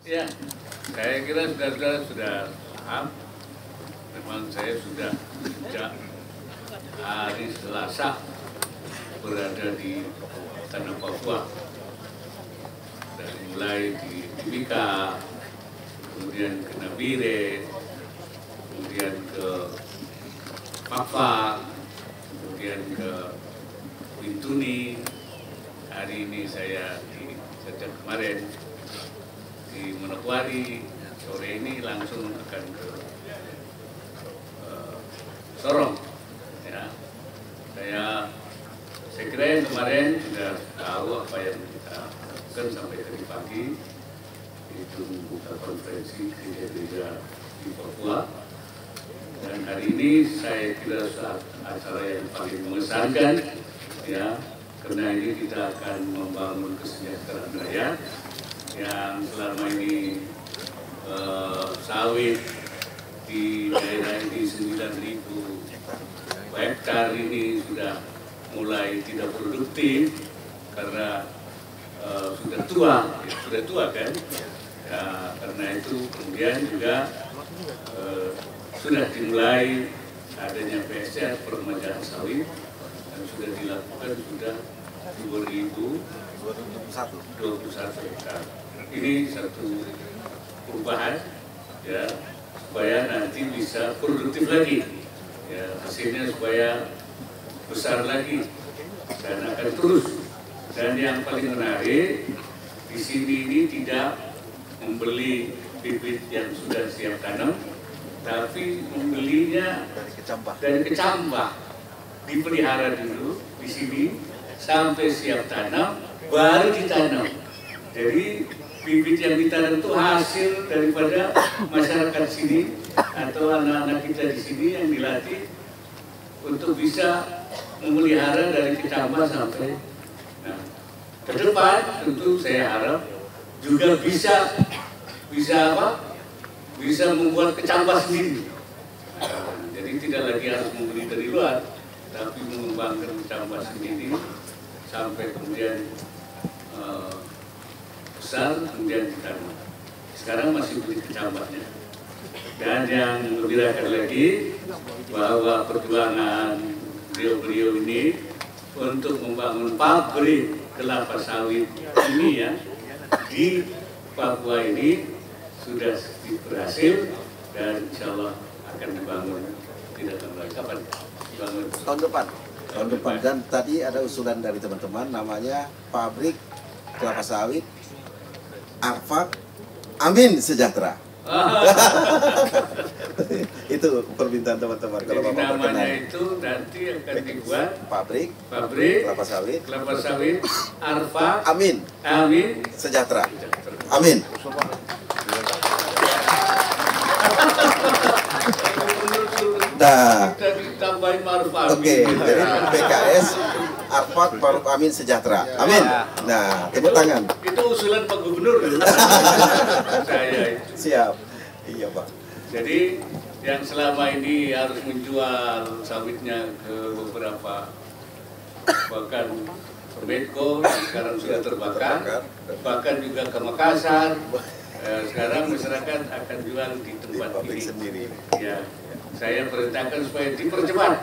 Ya, saya kira saudara-saudara sudah paham. Memang saya sudah sejak hari Selasa berada di tanah Papua. Dari mulai di Timika, kemudian ke Nabire, kemudian ke Papa, kemudian ke Bintuni. Hari ini saya sejak kemarin di Manokwari, sore ini langsung akan ke Sorong. Ya. Saya kira yang kemarin sudah tahu apa yang kita lakukan sampai tadi pagi, itu membuka konferensi gereja-gereja di Papua. Dan hari ini saya kira saat acara yang paling mengesankan, ya, karena ini kita akan membangun kesejahteraan rakyat yang selama ini sawit di daerah ini 9.000 hektar ini sudah mulai tidak produktif karena sudah tua kan, ya, karena itu kemudian juga sudah dimulai adanya PSR peremajaan sawit dan sudah dilakukan sudah 2021 hektar. Ini satu perubahan, ya, supaya nanti bisa produktif lagi, ya, hasilnya supaya besar lagi dan akan terus. Dan yang paling menarik di sini ini tidak membeli bibit yang sudah siap tanam, tapi membelinya dari kecambah, dipelihara dulu di sini sampai siap tanam, baru ditanam. Jadi bibit yang ditanam itu hasil daripada masyarakat sini atau anak-anak kita di sini yang dilatih untuk bisa memelihara dari kecambah sampai. Nah, ke depan tentu saya harap juga bisa membuat kecambah sendiri. Nah, jadi tidak lagi harus membeli dari luar, tapi mengembangkan kecambah sendiri sampai kemudian besar, kemudian ditanam. Sekarang masih beli kecambahnya. Dan yang membirakan lagi bahwa perjuangan beliau-beliau ini untuk membangun pabrik kelapa sawit ini, ya, di Papua ini sudah berhasil dan insya Allah akan dibangun tidak lama. Kapan dibangun? Tahun depan. Dan tadi ada usulan dari teman-teman namanya pabrik kelapa sawit Arfak Amin Sejahtera. Itu permintaan teman-teman. Kalau Bapak namanya itu nanti akan dibuat pabrik kelapa sawit Arfak Amin Sejahtera. Amin. Nah, oke, jadi PKS Arfak Maruf Amin Sejahtera. Amin. Nah, tepuk tangan. Itu usulan Pak Gubernur. Saya itu. Siap. Iya, Pak. Jadi yang selama ini harus menjual sawitnya ke beberapa, bahkan ke Medco sekarang sudah terbakar, bahkan juga ke Makassar. Sekarang masyarakat akan jual di tempat ini sendiri. Ya, saya perintahkan supaya dipercepat,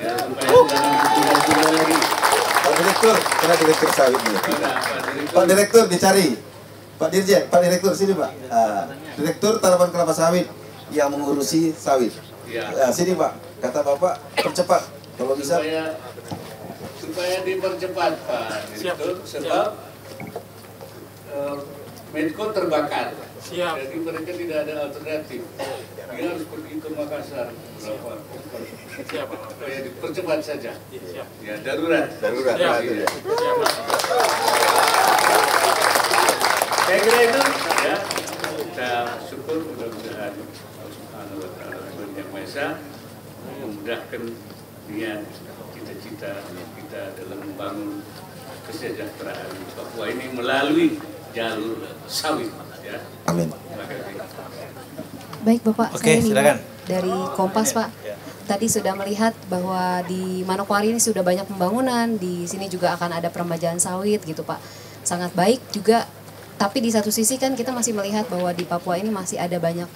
ya, supaya jangan ditunda-tunda lagi. Pak Direktur, mana Direktur sawitnya? Pak Direktur dicari. Pak Dirjen, Pak Direktur sini, Pak. Direktur tanaman kelapa sawit yang mengurusi sawit. Ya. Sini, Pak. Kata Bapak percepat kalau bisa. Supaya dipercepat, Pak Direktur, sebab Medco terbakar. Siap. Jadi mereka tidak ada alternatif. Dia harus pergi ke Makassar. Siap, Pak. Supaya dipercepat saja. Siap. Ya, darurat. Darurat. Ya. Siap, Pak. Saya kira itu, ya, kita syukur mudah-mudahan Allah Subhanahu wa Ta'ala Tuhan Yang Maha Esa memudahkan niat cita-cita kita dalam membangun kesejahteraan Papua ini melalui jalur sawit, ya. Amin. Terima kasih. Baik Bapak, Oke, saya silakan. dari Kompas, Pak. Tadi sudah melihat bahwa di Manokwari ini sudah banyak pembangunan, di sini juga akan ada peremajaan sawit gitu, Pak. Sangat baik juga tapi di satu sisi kan kita masih melihat bahwa di Papua ini masih ada banyak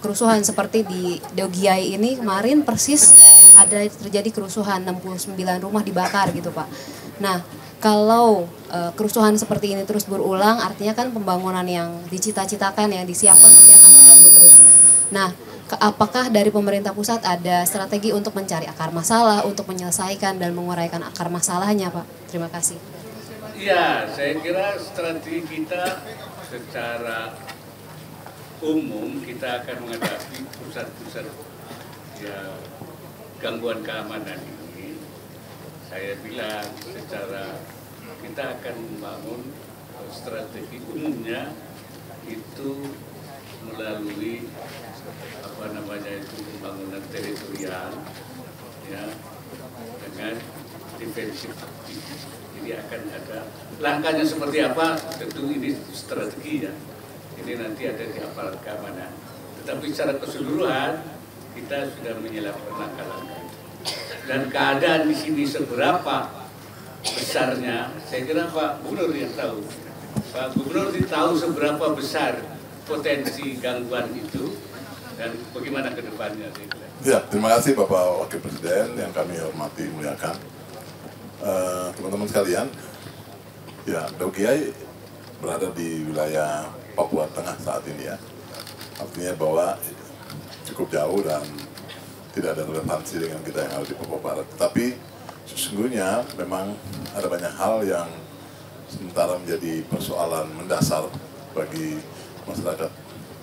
kerusuhan seperti di Dogiai ini kemarin persis ada terjadi kerusuhan 69 rumah dibakar gitu Pak. Nah, kalau kerusuhan seperti ini terus berulang artinya kan pembangunan yang dicita-citakan yang disiapkan pasti akan terganggu terus. Nah, apakah dari pemerintah pusat ada strategi untuk mencari akar masalah, untuk menyelesaikan dan menguraikan akar masalahnya Pak? Terima kasih. Ya, saya kira strategi kita secara umum kita akan menghadapi pusat-pusat ya, gangguan keamanan ini. Saya bilang secara kita akan membangun strategi umumnya itu melalui pembangunan teritorial ya dengan defensif. Jadi akan ada langkahnya seperti apa, tentu ini strategi ya. Ini nanti ada di aparat keamanan. Tetapi secara keseluruhan kita sudah menyiapkan langkah-langkah. Dan keadaan di sini seberapa besarnya, saya kira Pak Gubernur yang tahu. Pak Gubernur tahu seberapa besar potensi gangguan itu dan bagaimana ke depannya. Ya, terima kasih Bapak Wakil Presiden yang kami hormati, muliakan. Teman-teman sekalian, ya Dogiai berada di wilayah Papua Tengah saat ini ya. Artinya bahwa cukup jauh dan tidak ada relevansi dengan kita yang ada di Papua Barat. Tapi sesungguhnya memang ada banyak hal yang sementara menjadi persoalan mendasar bagi masyarakat,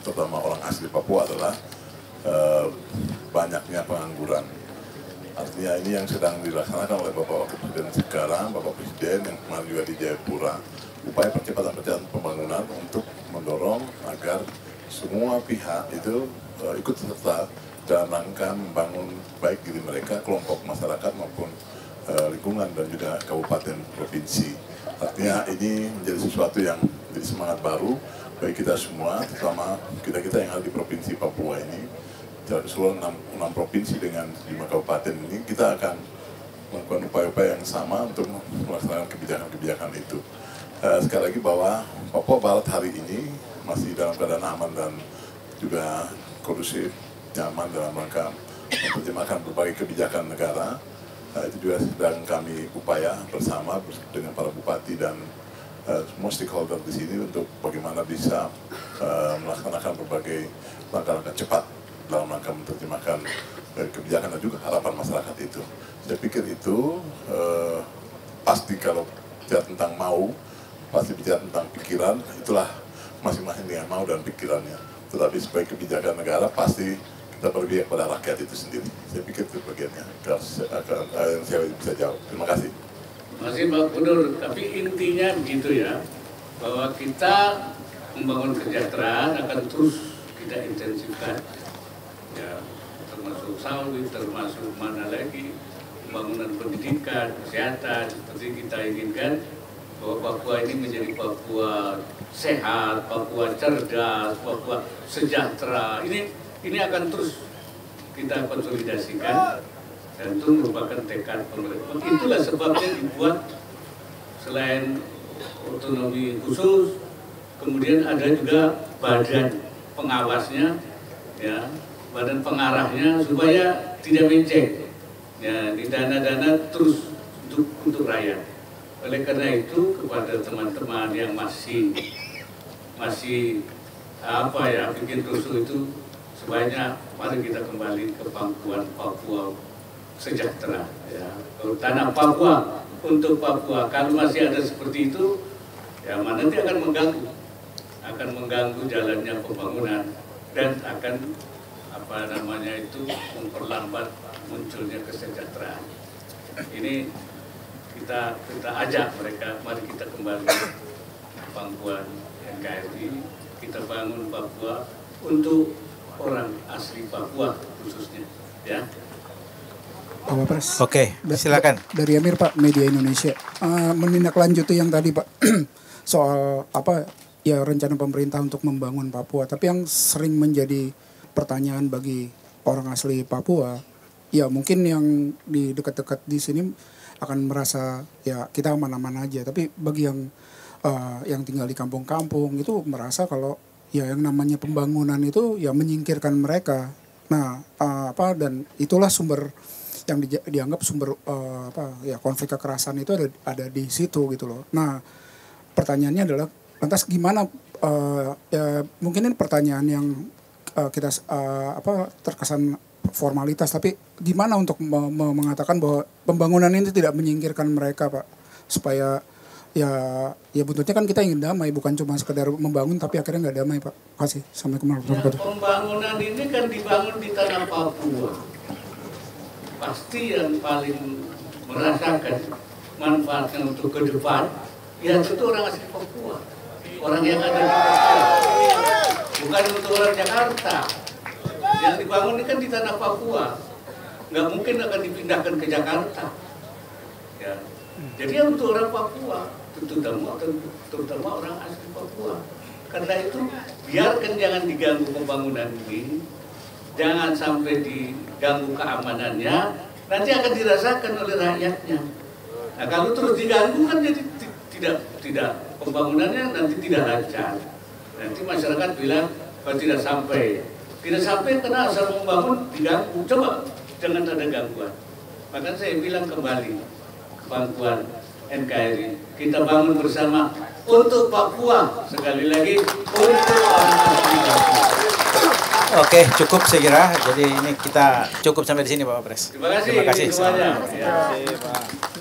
terutama orang asli Papua adalah banyaknya pengangguran. Artinya ini yang sedang dilaksanakan oleh Bapak Wakil Presiden sekarang, Bapak Presiden yang kemarin juga di Jayapura. Upaya percepatan pembangunan untuk mendorong agar semua pihak itu ikut serta dalam rangka membangun baik diri mereka, kelompok masyarakat maupun lingkungan dan juga kabupaten provinsi. Artinya ini menjadi sesuatu yang menjadi semangat baru bagi kita semua, terutama kita-kita yang ada di Provinsi Papua ini. Dari seluruh 6 provinsi dengan 5 kabupaten ini, kita akan melakukan upaya-upaya yang sama untuk melaksanakan kebijakan-kebijakan itu. Sekali lagi bahwa Papua Barat hari ini masih dalam keadaan aman dan juga kondusif, nyaman dalam rangka menerjemahkan berbagai kebijakan negara. Itu juga sedang kami upaya bersama dengan para bupati dan semua stakeholder di sini untuk bagaimana bisa melaksanakan berbagai langkah-langkah cepat dalam rangka menerjemahkan kebijakan dan juga harapan masyarakat itu. Saya pikir itu pasti kalau bicara tentang mau, pasti bicara tentang pikiran, itulah masing-masing dengan mau dan pikirannya. Tetapi sebagai kebijakan negara pasti kita berpihak pada rakyat itu sendiri. Saya pikir itu bagiannya yang saya bisa jawab. Terima kasih. Terima kasih Pak Gubernur. Tapi intinya begitu ya, bahwa kita membangun kesejahteraan akan terus kita intensifkan. Ya, termasuk sawit, termasuk mana lagi pembangunan pendidikan, kesehatan, seperti kita inginkan bahwa Papua ini menjadi Papua sehat, Papua cerdas, Papua sejahtera. Ini akan terus kita konsolidasikan dan itu merupakan tekad pemerintah. Itulah sebabnya dibuat selain otonomi khusus, kemudian ada juga badan pengawasnya, ya, badan pengarahnya supaya tidak menceng. Ya, di dana-dana terus untuk rakyat. Oleh karena itu kepada teman-teman yang masih bikin rusuh itu sebaiknya mari kita kembali ke pangkuan Papua sejahtera. Ya. Kalau tanah Papua untuk Papua, kalau masih ada seperti itu, ya nanti akan mengganggu jalannya pembangunan dan akan memperlambat munculnya kesejahteraan. Ini kita ajak mereka, mari kita kembali ke pangkuan NKRI, kita bangun Papua untuk orang asli Papua khususnya, ya. Pak Wapres. Oke, silakan. Dari Amir Pak, Media Indonesia. Menindaklanjuti yang tadi Pak, soal rencana pemerintah untuk membangun Papua. Tapi yang sering menjadi pertanyaan bagi orang asli Papua, ya mungkin yang di dekat-dekat di sini akan merasa ya kita aman-aman aja. Tapi bagi yang yang tinggal di kampung-kampung itu merasa kalau ya yang namanya pembangunan itu ya menyingkirkan mereka. Nah, dan itulah sumber yang dianggap sumber konflik kekerasan itu ada di situ gitu loh. Nah, pertanyaannya adalah lantas gimana ya mungkin ini pertanyaan yang kita terkesan formalitas, tapi gimana untuk mengatakan bahwa pembangunan ini tidak menyingkirkan mereka, Pak, supaya ya bentuknya kan kita ingin damai, bukan cuma sekedar membangun tapi akhirnya nggak damai, Pak. Kasih. Assalamualaikum warahmatullahi wabarakatuh. Pembangunan ini kan dibangun di tanah Papua. Pasti yang paling merasakan manfaatnya untuk ke depan ya itu orang asli Papua, orang yang ada di Papua, bukan untuk orang Jakarta. Yang dibangun ini kan di tanah Papua, nggak mungkin akan dipindahkan ke Jakarta ya. Jadi untuk orang Papua, terutama orang asli Papua. Karena itu biarkan jangan diganggu pembangunan ini, jangan sampai diganggu keamanannya, nanti akan dirasakan oleh rakyatnya. Nah kalau terus diganggu kan jadi tidak pembangunannya nanti tidak lancar. Nanti masyarakat bilang kalau tidak sampai karena asal membangun diganggu. Coba jangan ada gangguan. Maka saya bilang kembali Bangkuan NKRI, kita bangun bersama untuk Papua, sekali lagi untuk orang asli Papua. Oke, cukup saya kira. Jadi ini kita cukup sampai di sini Pak Wapres. Terima kasih semuanya. Terima kasih Pak.